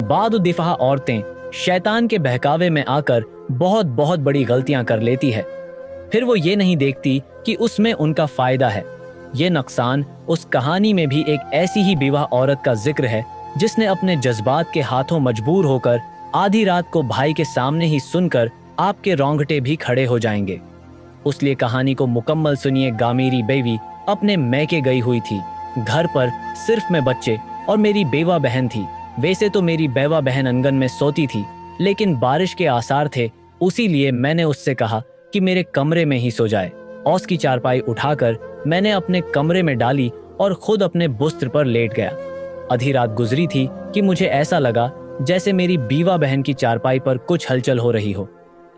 बाद दिफा औरतें शैतान के बहकावे में आकर बहुत बहुत बड़ी गलतियां कर लेती है। फिर वो ये नहीं देखती कि उसमें उनका फायदा है। ये नुकसान उस कहानी में भी एक ऐसी ही बेवाह औरत का जिक्र है जिसने अपने जज्बात के हाथों मजबूर होकर आधी रात को भाई के सामने ही सुनकर आपके रोंगटे भी खड़े हो जाएंगे। उसलिए कहानी को मुकम्मल सुनिएगा। मेरी बेवी अपने मैके गई हुई थी। घर पर सिर्फ मैं, बच्चे और मेरी बेवा बहन थी। वैसे तो मेरी बेवा बहन आंगन में सोती थी, लेकिन बारिश के आसार थे, उसीलिए मैंने उससे कहा कि मेरे कमरे में ही सो जाए। औस की चारपाई उठाकर मैंने अपने कमरे में डाली और खुद अपने बुस्तर पर लेट गया। आधी रात गुजरी थी कि मुझे ऐसा लगा जैसे मेरी बीवा बहन की चारपाई पर कुछ हलचल हो रही हो,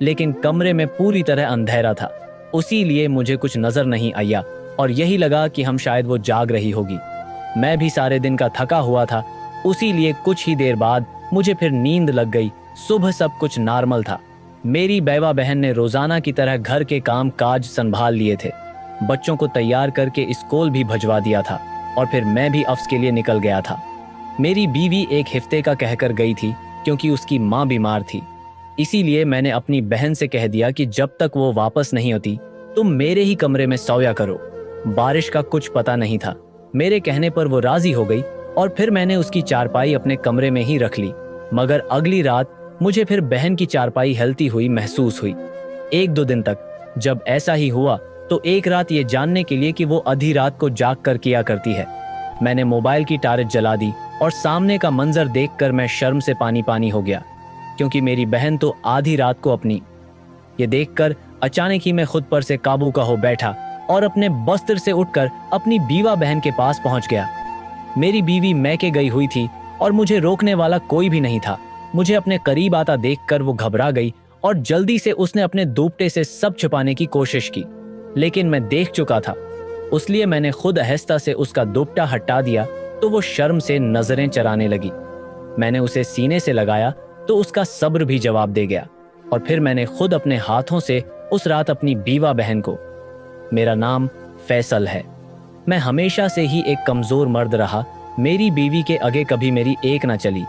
लेकिन कमरे में पूरी तरह अंधेरा था, उसीलिए मुझे कुछ नजर नहीं आया और यही लगा कि हम शायद वो जाग रही होगी। मैं भी सारे दिन का थका हुआ था, उसीलिए कुछ ही देर बाद मुझे फिर नींद लग गई। सुबह सब कुछ नॉर्मल था। मेरी बेवा बहन ने रोजाना की तरह घर के काम काज संभाल लिए थे। बच्चों को तैयार करके स्कूल भी भिजवा दिया था और फिर मैं भी अफ्स के लिए निकल गया था। मेरी बीवी एक हफ्ते का कहकर गई थी क्योंकि उसकी माँ बीमार थी। इसीलिए मैंने अपनी बहन से कह दिया कि जब तक वो वापस नहीं होती तुम मेरे ही कमरे में सोया करो। बारिश का कुछ पता नहीं था। मेरे कहने पर वो राजी हो गई और फिर मैंने उसकी चारपाई अपने कमरे में ही रख ली। मगर अगली रात मुझे फिर बहन की चारपाई हिलती हुई महसूस हुई। एक दो दिन तक जब ऐसा ही हुआ तो एक रात ये जानने के लिए कि वो आधी रात को जाग कर किया करती है, मैंने मोबाइल की टार्च जला दी और सामने का मंजर देखकर मैं शर्म से पानी पानी हो गया, क्योंकि मेरी बहन तो आधी रात को अपनी। ये देखकर अचानक ही मैं खुद पर से काबू का हो बैठा और अपने बस्तर से उठकर अपनी बीवा बहन के पास पहुंच गया। मेरी बीवी मैके गई हुई थी और मुझे रोकने वाला कोई भी नहीं था। मुझे अपने करीब आता देखकर वो घबरा गई और जल्दी से उसने अपने दुपट्टे से सब छिपाने की कोशिश की, लेकिन मैं देख चुका था, इसलिए मैंने खुद आहिस्ता से उसका दुपट्टा हटा दिया तो वो शर्म से नजरें चराने लगी। मैंने उसे सीने से लगाया तो उसका सब्र भी जवाब दे गया और फिर मैंने खुद अपने हाथों से उस रात अपनी बीवा बहन को। मेरा नाम फैसल है। मैं हमेशा से ही एक कमजोर मर्द रहा। मेरी बीवी के आगे कभी मेरी एक ना चली।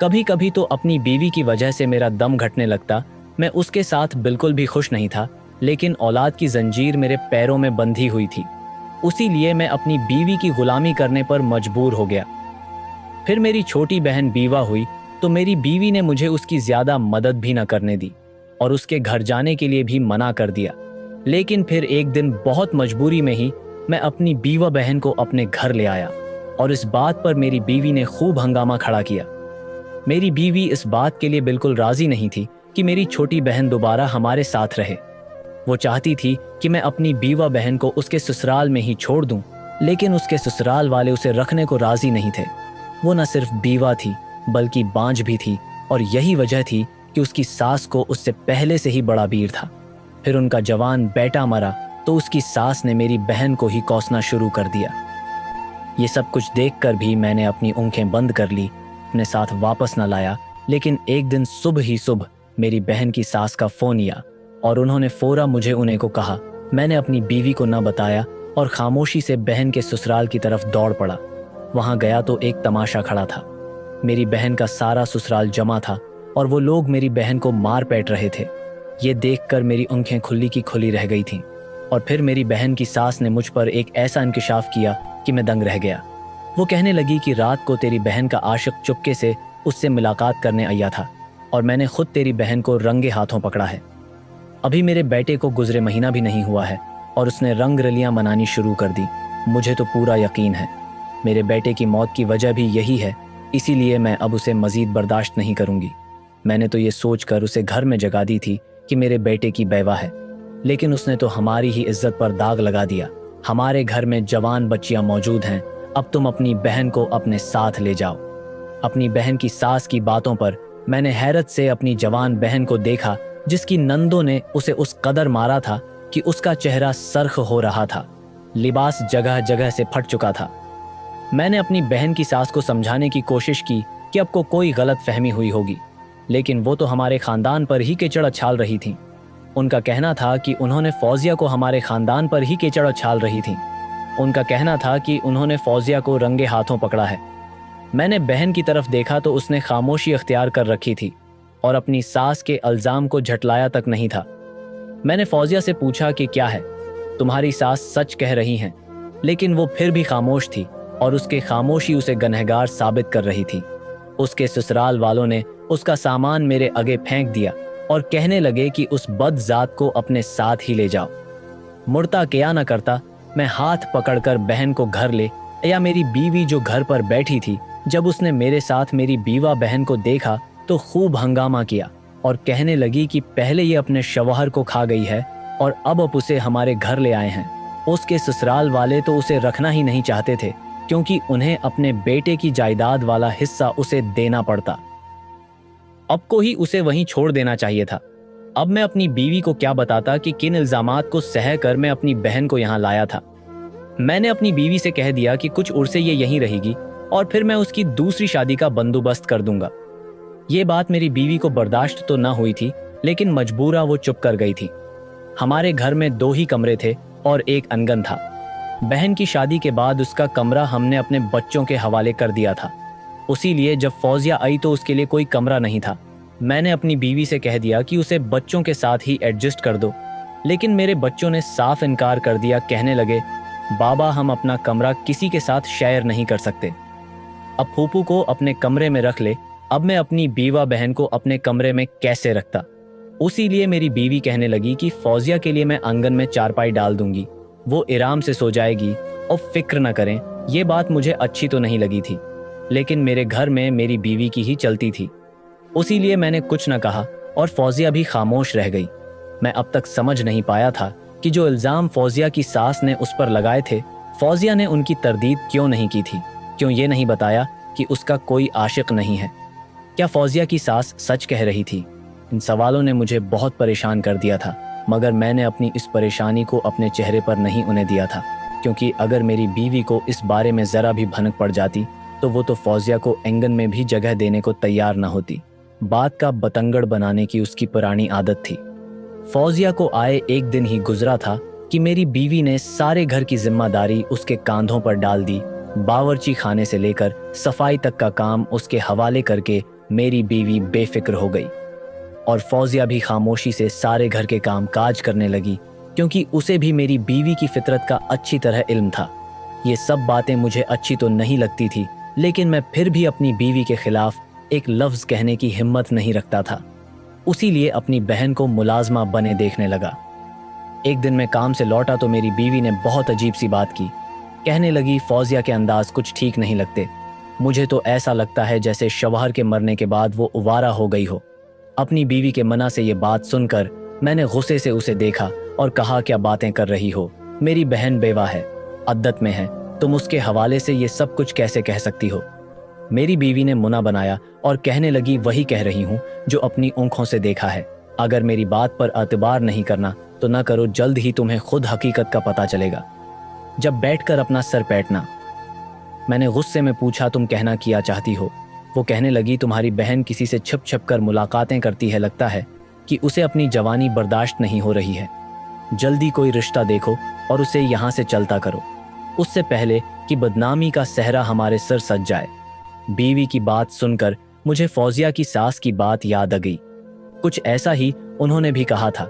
कभी कभी तो अपनी बीवी की वजह से मेरा दम घटने लगता। मैं उसके साथ बिल्कुल भी खुश नहीं था, लेकिन औलाद की जंजीर मेरे पैरों में बंधी हुई थी, उसीलिए मैं अपनी बीवी की गुलामी करने पर मजबूर हो गया। फिर मेरी छोटी बहन बीवा हुई तो मेरी बीवी ने मुझे उसकी ज्यादा मदद भी न करने दी और उसके घर जाने के लिए भी मना कर दिया। लेकिन फिर एक दिन बहुत मजबूरी में ही मैं अपनी बीवा बहन को अपने घर ले आया और इस बात पर मेरी बीवी ने खूब हंगामा खड़ा किया। मेरी बीवी इस बात के लिए बिल्कुल राजी नहीं थी कि मेरी छोटी बहन दोबारा हमारे साथ रहे। वो चाहती थी कि मैं अपनी बीवा बहन को उसके ससुराल में ही छोड़ दूं, लेकिन उसके ससुराल वाले उसे रखने को राजी नहीं थे। वो न सिर्फ बीवा थी बल्कि बांझ भी थी और यही वजह थी कि उसकी सास को उससे पहले से ही बड़ा वीर था। फिर उनका जवान बेटा मरा तो उसकी सास ने मेरी बहन को ही कोसना शुरू कर दिया। ये सब कुछ देखकर भी मैंने अपनी आंखें बंद कर ली, अपने साथ वापस न लाया। लेकिन एक दिन सुबह ही सुबह मेरी बहन की सास का फोन आया और उन्होंने फौरा मुझे उन्हें को कहा। मैंने अपनी बीवी को न बताया और खामोशी से बहन के ससुराल की तरफ दौड़ पड़ा। वहां गया तो एक तमाशा खड़ा था। मेरी बहन का सारा ससुराल जमा था और वो लोग मेरी बहन को मार पीट रहे थे। ये देखकर मेरी आंखें खुली की खुली रह गई थीं और फिर मेरी बहन की सास ने मुझ पर एक ऐसा इंकिशाफ किया कि मैं दंग रह गया। वो कहने लगी कि रात को तेरी बहन का आशिक चुपके से उससे मुलाकात करने आया था और मैंने खुद तेरी बहन को रंगे हाथों पकड़ा है। अभी मेरे बेटे को गुजरे महीना भी नहीं हुआ है और उसने रंग रलियां मनानी शुरू कर दी। मुझे तो पूरा यकीन है मेरे बेटे की मौत की वजह भी यही है, इसीलिए मैं अब उसे मजीद बर्दाश्त नहीं करूंगी। मैंने तो ये सोचकर उसे घर में जगा दी थी कि मेरे बेटे की बेवा है, लेकिन उसने तो हमारी ही इज्जत पर दाग लगा दिया। हमारे घर में जवान बच्चियां मौजूद हैं, अब तुम अपनी बहन को अपने साथ ले जाओ। अपनी बहन की सास की बातों पर मैंने हैरत से अपनी जवान बहन को देखा, जिसकी नंदों ने उसे उस कदर मारा था कि उसका चेहरा सरख हो रहा था। लिबास जगह जगह से फट चुका था। मैंने अपनी बहन की सास को समझाने की कोशिश की कि अब को कोई गलत फहमी हुई होगी, लेकिन वो तो हमारे खानदान पर ही कीचड़ उछाल रही थी। उनका कहना था कि उन्होंने फौजिया को हमारे खानदान पर ही कीचड़ उछाल रही थी। उनका कहना था कि उन्होंने फौजिया को रंगे हाथों पकड़ा है। मैंने बहन की तरफ देखा तो उसने खामोशी अख्तियार कर रखी थी और अपनी सास के इल्जाम को झटलाया तक नहीं था। मैंने फौजिया से पूछा कि क्या है, तुम्हारी सास सच कह रही हैं? लेकिन वो फिर भी खामोश थी और उसकी खामोशी उसे गुनहगार साबित कर रही थी। उसके ससुराल वालों ने उसका सामान मेरे आगे फेंक दिया और कहने लगे कि उस बदजात को अपने साथ ही ले जाओ। मुड़ता क्या न करता, मैं हाथ पकड़कर बहन को घर ले या मेरी बीवी जो घर पर बैठी थी, जब उसने मेरे साथ मेरी बीवा बहन को देखा तो खूब हंगामा किया और कहने लगी कि पहले ये अपने शौहर को खा गई है और अब उसे हमारे घर ले आए हैं। उसके ससुराल वाले तो उसे रखना ही नहीं चाहते थे क्योंकि उन्हें अपने बेटे की जायदाद वाला हिस्सा उसे देना पड़ता। अब को ही उसे वहीं छोड़ देना चाहिए था। अब मैं अपनी बीवी को क्या बताता कि किन इल्जामात को सह कर मैं अपनी बहन को यहाँ लाया था। मैंने अपनी बीवी से कह दिया कि कुछ उर्से ये यहीं रहेगी और फिर मैं उसकी दूसरी शादी का बंदोबस्त कर दूंगा। ये बात मेरी बीवी को बर्दाश्त तो न हुई थी, लेकिन मजबूरा वो चुप कर गई थी। हमारे घर में 2 ही कमरे थे और एक आंगन था। बहन की शादी के बाद उसका कमरा हमने अपने बच्चों के हवाले कर दिया था। उसी लिए जब फौजिया आई तो उसके लिए कोई कमरा नहीं था। मैंने अपनी बीवी से कह दिया कि उसे बच्चों के साथ ही एडजस्ट कर दो, लेकिन मेरे बच्चों ने साफ इनकार कर दिया। कहने लगे, बाबा हम अपना कमरा किसी के साथ शेयर नहीं कर सकते। अब फूफू को अपने कमरे में रख ले, अब मैं अपनी बीवा बहन को अपने कमरे में कैसे रखता। उसी लिए मेरी बीवी कहने लगी कि फौजिया के लिए मैं आंगन में चारपाई डाल दूंगी, वो आराम से सो जाएगी और फिक्र न करें। ये बात मुझे अच्छी तो नहीं लगी थी, लेकिन मेरे घर में मेरी बीवी की ही चलती थी। उसी लिए मैंने कुछ न कहा और फौजिया भी खामोश रह गई। मैं अब तक समझ नहीं पाया था कि जो इल्ज़ाम फौजिया की सास ने उस पर लगाए थे, फौजिया ने उनकी तरदीद क्यों नहीं की थी। क्यों ये नहीं बताया कि उसका कोई आशिक नहीं है? क्या फौजिया की सास सच कह रही थी? इन सवालों ने मुझे बहुत परेशान कर दिया था, मगर मैंने अपनी इस परेशानी को अपने चेहरे पर नहीं उन्हें दिया था, क्योंकि अगर मेरी बीवी को इस बारे में ज़रा भी भनक पड़ जाती तो वो तो फौजिया को आंगन में भी जगह देने को तैयार न होती। बात का बतंगड़ बनाने की उसकी पुरानी आदत थी। फौजिया को आए एक दिन ही गुजरा था कि मेरी बीवी ने सारे घर की जिम्मेदारी उसके कांधों पर डाल दी। बावर्ची खाने से लेकर सफाई तक का काम उसके हवाले करके मेरी बीवी बेफिक्र हो गई और फौजिया भी खामोशी से सारे घर के काम काज करने लगी, क्योंकि उसे भी मेरी बीवी की फितरत का अच्छी तरह इल्म था। ये सब बातें मुझे अच्छी तो नहीं लगती थी, लेकिन मैं फिर भी अपनी बीवी के खिलाफ एक लफ्ज़ कहने की हिम्मत नहीं रखता था। उसी लिए अपनी बहन को मुलाजमा बने देखने लगा। एक दिन मैं काम से लौटा तो मेरी बीवी ने बहुत अजीब सी बात की। कहने लगी, फौजिया के अंदाज कुछ ठीक नहीं लगते। मुझे तो ऐसा लगता है जैसे शौहर के मरने के बाद वो उवारा हो गई हो। अपनी बीवी के मना से ये बात सुनकर मैंने गुस्से से उसे देखा और कहा, क्या बातें कर रही हो? मेरी बहन बेवा है, अद्दत में है, तुम उसके हवाले से ये सब कुछ कैसे कह सकती हो? मेरी बीवी ने मुना बनाया और कहने लगी, वही कह रही हूँ जो अपनी आंखों से देखा है। अगर मेरी बात पर एतबार नहीं करना तो न करो, जल्द ही तुम्हें खुद हकीकत का पता चलेगा। जब बैठकर अपना सर पैटना। मैंने गुस्से में पूछा, तुम कहना क्या चाहती हो? वो कहने लगी, तुम्हारी बहन किसी से छिप छिप कर मुलाकातें करती है, लगता है कि उसे अपनी जवानी बर्दाश्त नहीं हो रही है। जल्दी कोई रिश्ता देखो और उसे यहाँ से चलता करो, उससे पहले कि बदनामी का सहरा हमारे सर सज जाए। बीवी की बात सुनकर मुझे फौजिया की सास की बात याद आ गई। कुछ ऐसा ही उन्होंने भी कहा था।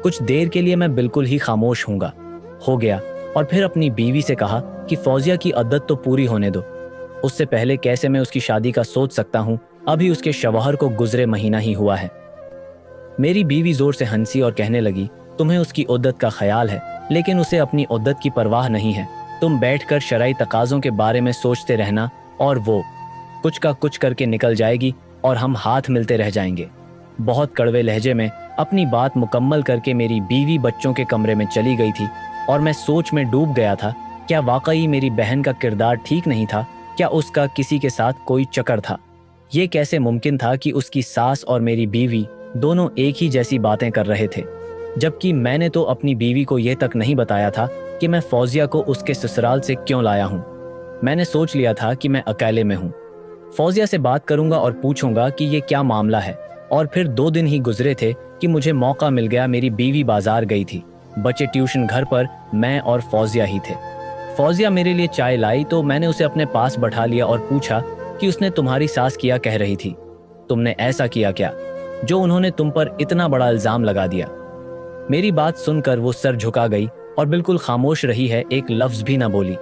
कुछ देर के लिए मैं बिल्कुल ही खामोश हो गया और फिर अपनी बीवी से कहा कि फौजिया की अद्दत तो पूरी होने दो। उससे पहले कैसे मैं उसकी शादी का सोच सकता हूँ? अभी उसके शौहर को गुजरे महीना ही हुआ है। मेरी बीवी जोर से हंसी और कहने लगी, तुम्हें उसकी उद्दत का ख्याल है, लेकिन उसे अपनी उद्दत की परवाह नहीं है। तुम बैठकर शरई तकाज़ों के बारे में सोचते रहना और वो कुछ का कुछ करके निकल जाएगी और हम हाथ मिलते रह जाएंगे। बहुत कड़वे लहजे में अपनी बात मुकम्मल करके मेरी बीवी बच्चों के कमरे में चली गई थी और मैं सोच में डूब गया था। क्या वाकई मेरी बहन का किरदार ठीक नहीं था? क्या उसका किसी के साथ कोई चक्कर था? ये कैसे मुमकिन था कि उसकी सास और मेरी बीवी दोनों एक ही जैसी बातें कर रहे थे, जबकि मैंने तो अपनी बीवी को यह तक नहीं बताया था कि मैं फौजिया को उसके ससुराल से क्यों लाया हूँ। मैंने सोच लिया था कि मैं अकेले में हूँ, फौजिया से बात करूंगा और पूछूंगा कि ये क्या मामला है। और फिर 2 दिन ही गुजरे थे कि मुझे मौका मिल गया। मेरी बीवी बाजार गई थी, बच्चे ट्यूशन घर पर, मैं और फौजिया ही थे। फौजिया मेरे लिए चाय लाई तो मैंने उसे अपने पास बैठा लिया और पूछा, कि उसने तुम्हारी सास किया कह रही थी। तुमने ऐसा किया क्या जो उन्होंने तुम पर इतना बड़ा इल्जाम लगा दिया? मेरी बात सुनकर वो सर झुका गई और बिल्कुल खामोश रही है, एक लफ्ज भी ना बोली।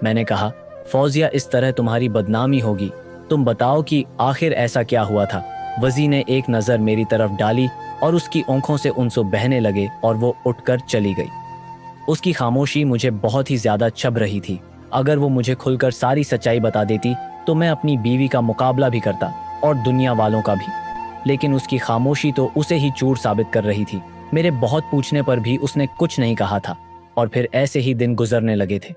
मैंने कहा, फौजिया, इस तरह तुम्हारी बदनामी होगी। तुम बताओ कि आखिर ऐसा क्या हुआ था? वजी ने एक नज़र मेरी तरफ डाली और उसकी आंखों से आंसू बहने लगे और वो उठकर चली गई। उसकी खामोशी मुझे बहुत ही ज्यादा छब रही थी। अगर वो मुझे खुलकर सारी सच्चाई बता देती तो मैं अपनी बीवी का मुकाबला भी करता और दुनिया वालों का भी, लेकिन उसकी खामोशी तो उसे ही चूर साबित कर रही थी। मेरे बहुत पूछने पर भी उसने कुछ नहीं कहा था और फिर ऐसे ही दिन गुजरने लगे थे।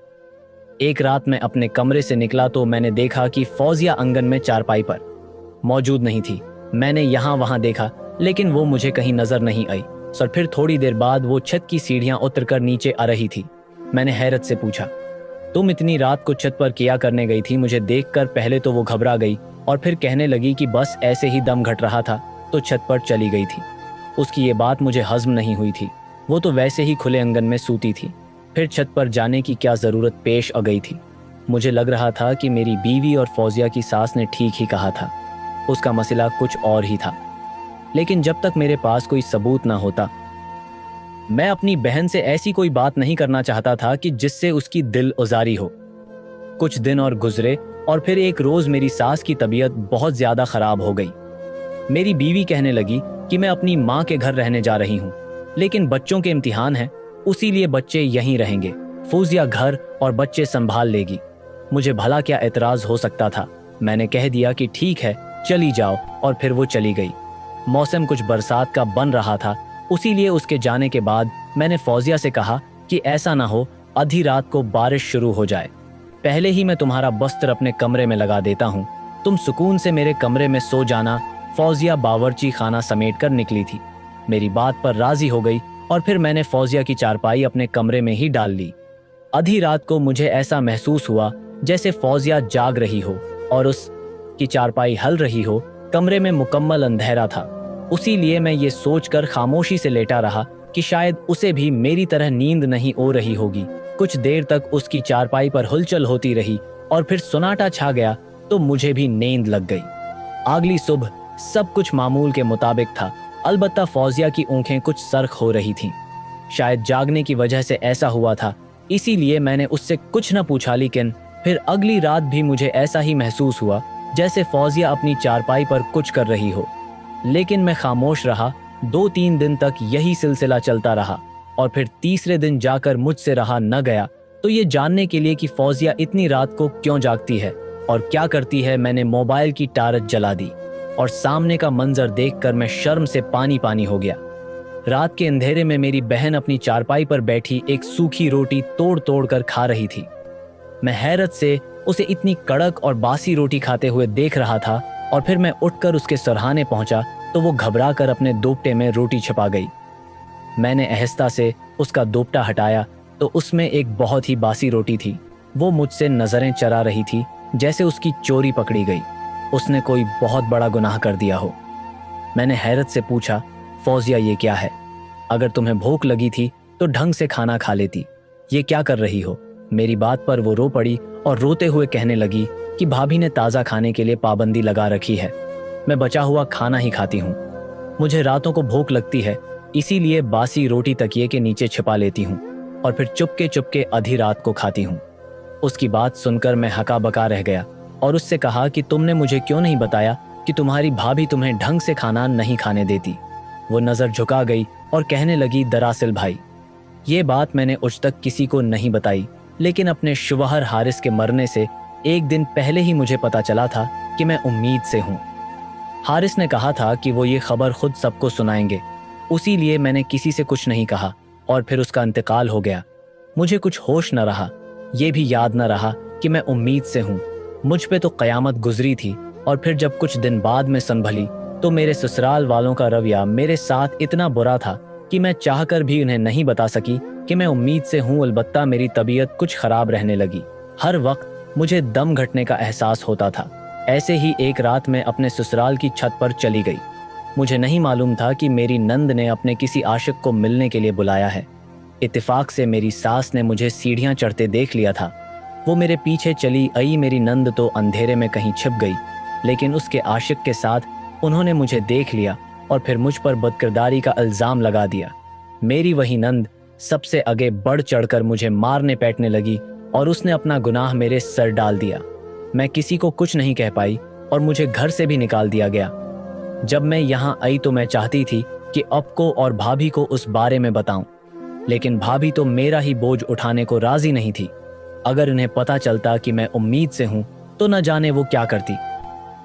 एक रात मैं अपने कमरे से निकला तो मैंने देखा कि फौजिया आंगन में चारपाई पर मौजूद नहीं थी। मैंने यहाँ वहाँ देखा लेकिन वो मुझे कहीं नजर नहीं आई। और फिर थोड़ी देर बाद वो छत की सीढ़ियां उतरकर नीचे आ रही थी। मैंने हैरत से पूछा, तुम इतनी रात को छत पर क्या करने गई थी? मुझे देखकर पहले तो वो घबरा गई और फिर कहने लगी कि बस ऐसे ही दम घट रहा था तो छत पर चली गई थी। उसकी ये बात मुझे हजम नहीं हुई थी। वो तो वैसे ही खुले आंगन में सूती थी, फिर छत पर जाने की क्या जरूरत पेश आ गई थी? मुझे लग रहा था कि मेरी बीवी और फौजिया की सास ने ठीक ही कहा था। उसका मसला कुछ और ही था। लेकिन जब तक मेरे पास कोई सबूत ना होता, मैं अपनी बहन से ऐसी कोई बात नहीं करना चाहता था कि जिससे उसकी दिल उजारी हो। कुछ दिन और गुजरे और फिर एक रोज मेरी सास की तबीयत बहुत ज्यादा खराब हो गई। मेरी बीवी कहने लगी कि मैं अपनी माँ के घर रहने जा रही हूँ, लेकिन बच्चों के इम्तिहान हैं, उसी लिए बच्चे यहीं रहेंगे। फौजिया घर और बच्चे संभाल लेगी। मुझे भला क्या एतराज हो सकता था? मैंने कह दिया कि ठीक है, चली जाओ, और फिर वो चली गई। मौसम कुछ बरसात का बन रहा था, उसी लिए उसके जाने के बाद मैंने फौजिया से कहा कि ऐसा ना हो आधी रात को बारिश शुरू हो जाए। पहले ही मैं तुम्हारा बस्तर अपने कमरे में लगा देता हूँ, तुम सुकून से मेरे कमरे में सो जाना। फौजिया बावर्ची खाना समेट कर निकली थी। मेरी बात पर राजी हो गई और फिर मैंने फौजिया की चारपाई अपने कमरे में ही डाल ली। आधी रात को मुझे ऐसा महसूस हुआ जैसे फौजिया जाग रही हो और उसकी चारपाई हल रही हो। कमरे में मुकम्मल अंधेरा था, उसी लिए मैं ये सोचकर खामोशी से लेटा रहा कि शायद उसे भी मेरी तरह नींद नहीं हो रही होगी। कुछ देर तक उसकी चारपाई पर हलचल होती रही और फिर सन्नाटा छा गया तो मुझे भी नींद लग गई। अगली सुबह सब कुछ मामूल के मुताबिक था, अलबत्ता फौजिया की आंखें कुछ सर्ख हो रही थीं। शायद जागने की वजह से ऐसा हुआ था, इसीलिए मैंने उससे कुछ न पूछा। लेकिन फिर अगली रात भी मुझे ऐसा ही महसूस हुआ जैसे फौजिया अपनी चारपाई पर कुछ कर रही हो, लेकिन मैं खामोश रहा। 2-3 दिन तक यही सिलसिला चलता रहा और फिर तीसरे दिन जाकर मुझसे रहा न गया तो ये जानने के लिए कि फौजिया इतनी रात को क्यों जागती है और क्या करती है, मैंने मोबाइल की टारच जला दी और सामने का मंजर देखकर मैं शर्म से पानी पानी हो गया। रात के अंधेरे में मेरी बहन अपनी चारपाई पर बैठी एक सूखी रोटी तोड़ तोड़ कर खा रही थी। मैं हैरत से उसे इतनी कड़क और बासी रोटी खाते हुए देख रहा था और फिर मैं उठकर उसके सरहाने पहुंचा तो वो घबरा कर अपने दोपटे में रोटी छिपा गई। मैंने आहिस्ता से उसका दोपटा हटाया तो उसमें एक बहुत ही बासी रोटी थी। वो मुझसे नजरें चरा रही थी जैसे उसकी चोरी पकड़ी गई, उसने कोई बहुत बड़ा गुनाह कर दिया हो। मैंने हैरत से पूछा, फौजिया ये क्या है? अगर तुम्हें भूख लगी थी तो ढंग से खाना खा लेती, ये क्या कर रही हो? मेरी बात पर वो रो पड़ी और रोते हुए कहने लगी कि भाभी ने ताज़ा खाने के लिए पाबंदी लगा रखी है, मैं बचा हुआ खाना ही खाती हूँ। मुझे रातों को भूख लगती है, इसीलिए बासी रोटी तकिए के नीचे छिपा लेती हूँ और फिर चुपके चुपके आधी रात को खाती हूँ। उसकी बात सुनकर मैं हका बका रह गया और उससे कहा कि तुमने मुझे क्यों नहीं बताया कि तुम्हारी भाभी तुम्हें ढंग से खाना नहीं खाने देती? वो नज़र झुका गई और कहने लगी, दरअसल भाई, ये बात मैंने उज तक किसी को नहीं बताई, लेकिन अपने शुवहर हारिस के मरने से एक दिन पहले ही मुझे पता चला था कि मैं उम्मीद से हूँ। हारिस ने कहा था कि वो ये खबर खुद सबको सुनाएंगे, उसी लिए मैंने किसी से कुछ नहीं कहा और फिर उसका इंतकाल हो गया। मुझे कुछ होश न रहा, ये भी याद न रहा कि मैं उम्मीद से हूँ। मुझ पे तो क़यामत गुजरी थी और फिर जब कुछ दिन बाद में संभली तो मेरे ससुराल वालों का रवैया मेरे साथ इतना बुरा था कि मैं चाहकर भी उन्हें नहीं बता सकी कि मैं उम्मीद से हूँ। अलबत्ता मेरी तबीयत कुछ ख़राब रहने लगी, हर वक्त मुझे दम घटने का एहसास होता था। ऐसे ही एक रात मैं अपने ससुराल की छत पर चली गई। मुझे नहीं मालूम था कि मेरी नंद ने अपने किसी आशिक को मिलने के लिए बुलाया है। इत्तेफाक से मेरी सास ने मुझे सीढ़ियाँ चढ़ते देख लिया था। वो मेरे पीछे चली आई मेरी नंद तो अंधेरे में कहीं छिप गई, लेकिन उसके आशिक के साथ उन्होंने मुझे देख लिया और फिर मुझ पर बदकिरदारी का इल्ज़ाम लगा दिया। मेरी वही नंद सबसे आगे बढ़ चढ़कर मुझे मारने पैटने लगी और उसने अपना गुनाह मेरे सर डाल दिया। मैं किसी को कुछ नहीं कह पाई और मुझे घर से भी निकाल दिया गया। जब मैं यहाँ आई तो मैं चाहती थी कि आपको और भाभी को उस बारे में बताऊं, लेकिन भाभी तो मेरा ही बोझ उठाने को राजी नहीं थी। अगर उन्हें पता चलता कि मैं उम्मीद से हूं तो न जाने वो क्या करती।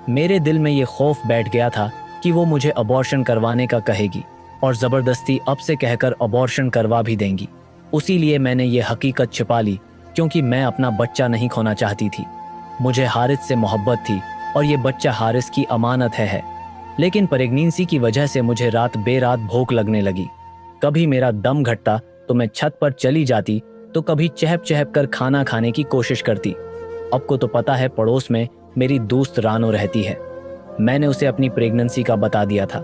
मेरे दिल में ये खौफ बैठ गया था कि वो मुझे अबॉर्शन करवाने का कहेगी और ज़बरदस्ती अब से कहकर अबॉर्शन करवा भी देंगी। उसी लिए मैंने ये हकीकत छिपा ली, क्योंकि मैं अपना बच्चा नहीं खोना चाहती थी। मुझे हारिस से मोहब्बत थी और ये बच्चा हारिस की अमानत है। लेकिन प्रेगनेंसी की वजह से मुझे रात बेरात भूख लगने लगी। कभी मेरा दम घटता तो मैं छत पर चली जाती, तो कभी चहप चहप कर खाना खाने की कोशिश करती। आपको तो पता है पड़ोस में मेरी दोस्त रानो रहती है। मैंने उसे अपनी प्रेगनेंसी का बता दिया था।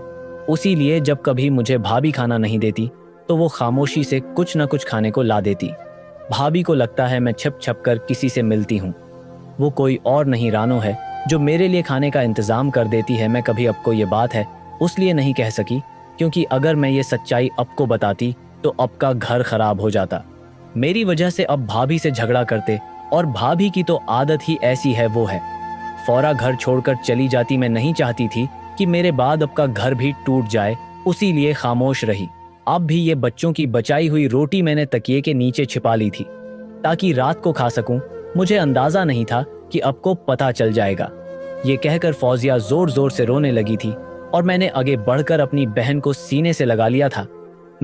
उसी लिए जब कभी मुझे भाभी खाना नहीं देती तो वो खामोशी से कुछ न कुछ खाने को ला देती। भाभी को लगता है मैं छिप छप कर किसी से मिलती हूँ। वो कोई और नहीं रानो है जो मेरे लिए खाने का इंतजाम कर देती है। मैं कभी आपको ये बात है उस लिए नहीं कह सकी, क्योंकि अगर मैं ये सच्चाई आपको बताती तो आपका घर खराब हो जाता। मेरी वजह से अब भाभी से झगड़ा करते, और भाभी की तो आदत ही ऐसी है वो है। फौरा घर छोड़कर चली जाती। मैं नहीं चाहती थी कि मेरे बाद आपका घर भी टूट जाए, उसी लिए खामोश रही। अब भी ये बच्चों की बचाई हुई रोटी मैंने तकिए के नीचे छिपा ली थी ताकि रात को खा सकूं। मुझे अंदाजा नहीं था कि आपको पता चल जाएगा। ये कहकर फौजिया जोर जोर से रोने लगी थी और मैंने आगे बढ़कर अपनी बहन को सीने से लगा लिया था।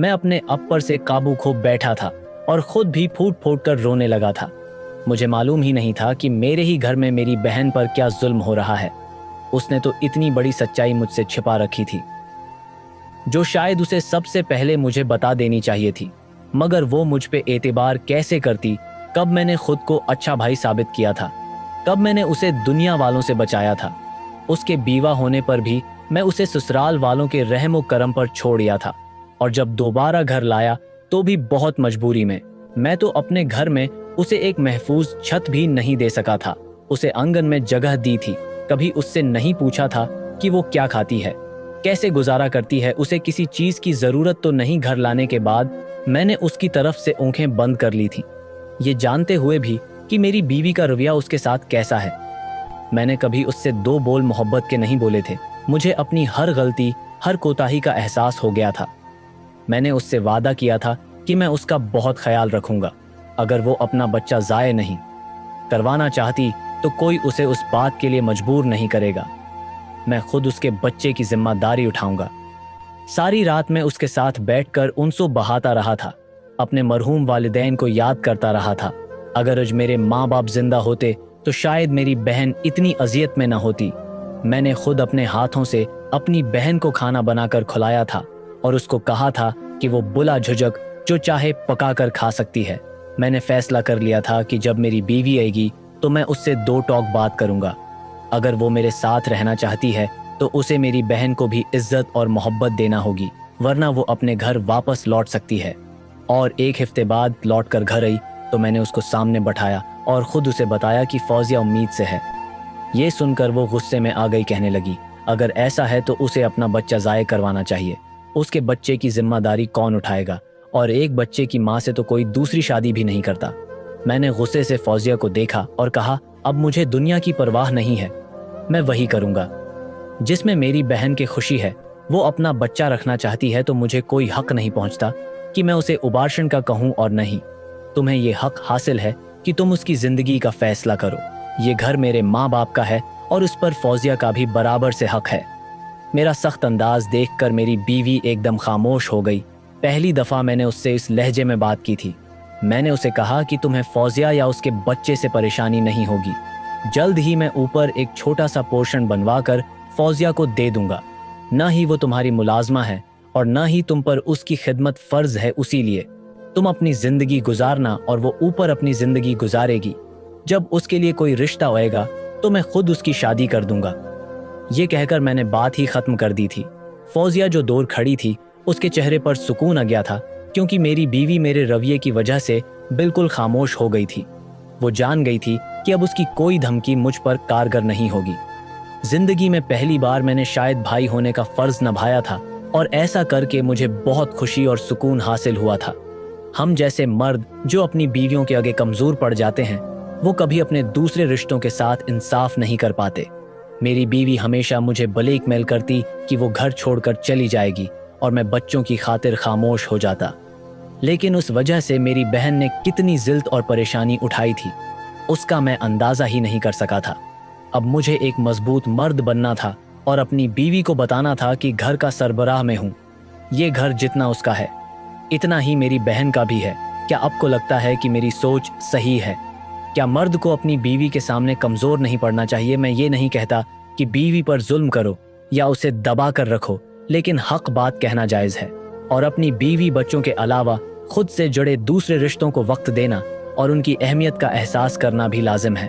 मैं अपने अप पर से काबू खो बैठा था और खुद भी फूट फूट कर रोने लगा था। मुझे मालूम ही नहीं था कि मेरे ही घर में मेरी बहन पर क्या जुल्म हो रहा है। उसने तो इतनी बड़ी सच्चाई मुझसे छिपा रखी थी जो शायद उसे सबसे पहले मुझे बता देनी चाहिए थी। मगर वो मुझ पे एतबार कैसे करती? कब मैंने खुद को अच्छा भाई साबित किया था? कब मैंने उसे दुनिया वालों से बचाया था? उसके बीवा होने पर भी मैं उसे ससुराल वालों के रहम व करम पर छोड़ दिया था, और जब दोबारा घर लाया तो भी बहुत मजबूरी में। मैं तो अपने घर में उसे एक महफूज छत भी नहीं दे सका था। उसे आंगन में जगह दी थी। कभी उससे नहीं पूछा था कि वो क्या खाती है, कैसे गुजारा करती है। उसे किसी चीज की जरूरत तो नहीं। घर लाने के बाद मैंने उसकी तरफ से आंखें बंद कर ली थी, ये जानते हुए भी कि मेरी बीवी का रवैया उसके साथ कैसा है। मैंने कभी उससे दो बोल मोहब्बत के नहीं बोले थे। मुझे अपनी हर गलती, हर कोताही का एहसास हो गया था। मैंने उससे वादा किया था कि मैं उसका बहुत ख्याल रखूंगा। अगर वो अपना बच्चा ज़ाय नहीं करवाना चाहती तो कोई उसे उस बात के लिए मजबूर नहीं करेगा। मैं खुद उसके बच्चे की जिम्मेदारी उठाऊंगा। सारी रात मैं उसके साथ बैठकर उनसों बहाता रहा था। अपने मरहूम वालिदैन को याद करता रहा था। अगर आज मेरे माँ बाप जिंदा होते तो शायद मेरी बहन इतनी अजियत में न होती। मैंने खुद अपने हाथों से अपनी बहन को खाना बनाकर खिलाया था और उसको कहा था कि वो बुला झुझक जो चाहे पका कर खा सकती है। मैंने फैसला कर लिया था कि जब मेरी बीवी आएगी तो मैं उससे दो टॉक बात करूंगा। अगर वो मेरे साथ रहना चाहती है तो उसे मेरी बहन को भी इज्जत और मोहब्बत देना होगी, वरना वो अपने घर वापस लौट सकती है। और एक हफ्ते बाद लौट कर घर आई तो मैंने उसको सामने बैठाया और खुद उसे बताया कि फौजिया उम्मीद से है। ये सुनकर वो गुस्से में आ गई, कहने लगी, अगर ऐसा है तो उसे अपना बच्चा ज़ाय करवाना चाहिए। उसके बच्चे की जिम्मेदारी कौन उठाएगा? और एक बच्चे की माँ से तो कोई दूसरी शादी भी नहीं करता। मैंने गुस्से से फौजिया को देखा और कहा, अब मुझे दुनिया की परवाह नहीं है, मैं वही करूँगा जिसमें मेरी बहन की खुशी है। वो अपना बच्चा रखना चाहती है तो मुझे कोई हक नहीं पहुँचता कि मैं उसे उबार्शन का कहूँ और नहीं। तुम्हें ये हक हासिल है कि तुम उसकी ज़िंदगी का फैसला करो। ये घर मेरे माँ बाप का है और उस पर फौजिया का भी बराबर से हक है। मेरा सख्त अंदाज देखकर मेरी बीवी एकदम खामोश हो गई। पहली दफ़ा मैंने उससे इस लहजे में बात की थी। मैंने उसे कहा कि तुम्हें फौजिया या उसके बच्चे से परेशानी नहीं होगी। जल्द ही मैं ऊपर एक छोटा सा पोर्शन बनवा कर फौजिया को दे दूंगा। न ही वो तुम्हारी मुलाजमा है और न ही तुम पर उसकी खिदमत फ़र्ज है। उसी लिए तुम अपनी ज़िंदगी गुजारना और वो ऊपर अपनी ज़िंदगी गुजारेगी। जब उसके लिए कोई रिश्ता होएगा तो मैं खुद उसकी शादी कर दूंगा। ये कहकर मैंने बात ही ख़त्म कर दी थी। फौजिया जो दूर खड़ी थी उसके चेहरे पर सुकून आ गया था, क्योंकि मेरी बीवी मेरे रवैये की वजह से बिल्कुल खामोश हो गई थी। वो जान गई थी कि अब उसकी कोई धमकी मुझ पर कारगर नहीं होगी। जिंदगी में पहली बार मैंने शायद भाई होने का फर्ज निभाया था और ऐसा करके मुझे बहुत खुशी और सुकून हासिल हुआ था। हम जैसे मर्द जो अपनी बीवियों के आगे कमजोर पड़ जाते हैं, वो कभी अपने दूसरे रिश्तों के साथ इंसाफ नहीं कर पाते। मेरी बीवी हमेशा मुझे ब्लैकमेल करती कि वो घर छोड़कर चली जाएगी और मैं बच्चों की खातिर खामोश हो जाता। लेकिन उस वजह से मेरी बहन ने कितनी जिल्द और परेशानी उठाई थी, उसका मैं अंदाजा ही नहीं कर सका था। अब मुझे एक मजबूत मर्द बनना था और अपनी बीवी को बताना था कि घर का सरबराह मैं हूँ। ये घर जितना उसका है, इतना ही मेरी बहन का भी है। क्या आपको लगता है कि मेरी सोच सही है? क्या मर्द को अपनी बीवी के सामने कमज़ोर नहीं पड़ना चाहिए? मैं ये नहीं कहता कि बीवी पर जुल्म करो या उसे दबा कर रखो, लेकिन हक बात कहना जायज़ है। और अपनी बीवी बच्चों के अलावा खुद से जुड़े दूसरे रिश्तों को वक्त देना और उनकी अहमियत का एहसास करना भी लाजिम है।